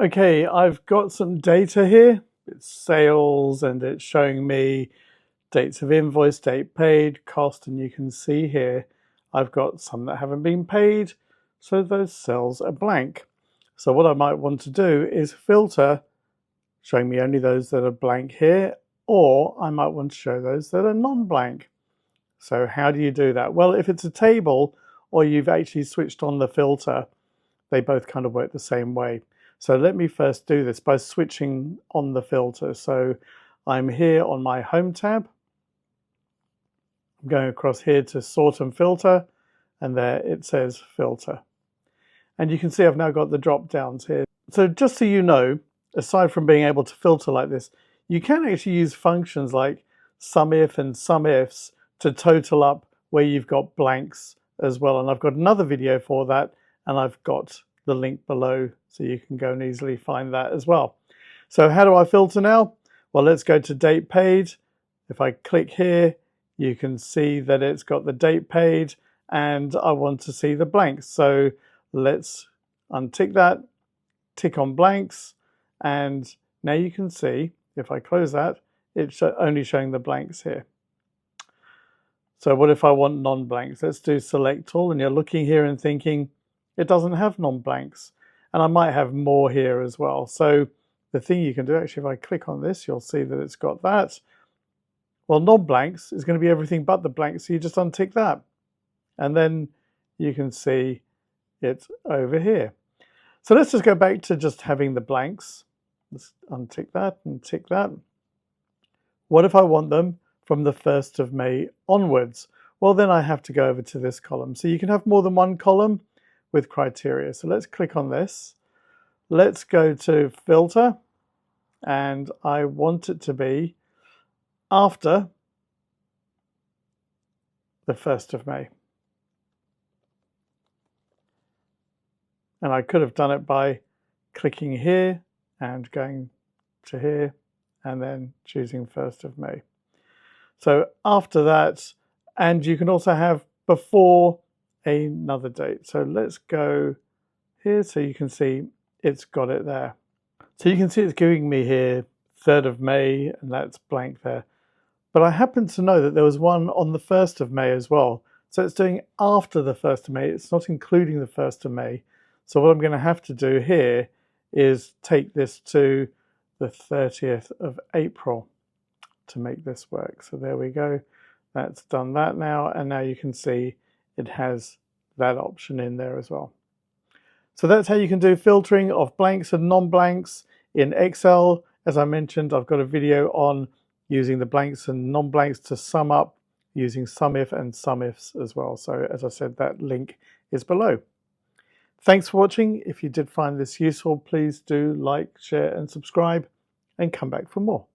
Okay, I've got some data here. It's sales and it's showing me dates of invoice, date paid, cost, and you can see here I've got some that haven't been paid, so those cells are blank. So what I might want to do is filter, showing me only those that are blank here, or I might want to show those that are non-blank. So how do you do that? Well, if it's a table or you've actually switched on the filter, they both kind of work the same way. So let me first do this by switching on the filter. So I'm here on my home tab. I'm going across here to sort and filter, and there it says filter. And you can see I've now got the drop downs here. So just so you know, aside from being able to filter like this, you can actually use functions like SUMIF and SUMIFs to total up where you've got blanks as well. And I've got another video for that, and I've got the link below so you can go and easily find that as well. So how do I filter now? Well, let's go to date paid. If I click here, you can see that it's got the date paid and I want to see the blanks. So let's untick that, tick on blanks, and now you can see if I close that, it's only showing the blanks here. So what if I want non-blanks? Let's do select all, and you're looking here and thinking it doesn't have non-blanks, and I might have more here as well. So the thing you can do, actually, if I click on this, you'll see that it's got that. Well, non-blanks is going to be everything but the blanks, so you just untick that, and then you can see it over here. So let's just go back to just having the blanks. Let's untick that and tick that. What if I want them from the 1st of May onwards? Well, then I have to go over to this column. So you can have more than one column with criteria. So let's click on this. Let's go to filter, and I want it to be after the 1st of May. And I could have done it by clicking here and going to here and then choosing 1st of May. So after that, and you can also have before another date. So let's go here so you can see it's got it there. So you can see it's giving me here 3rd of May, and that's blank there. But I happen to know that there was one on the 1st of May as well. So it's doing after the 1st of May. It's not including the 1st of May. So what I'm going to have to do here is take this to the 30th of April to make this work. So there we go. That's done that now. And now you can see it has that option in there as well. So that's how you can do filtering of blanks and non-blanks in Excel. As I mentioned, I've got a video on using the blanks and non-blanks to sum up using SUMIF and SUMIFs as well. So as I said, that link is below. Thanks for watching. If you did find this useful, please do like, share, and subscribe, and come back for more.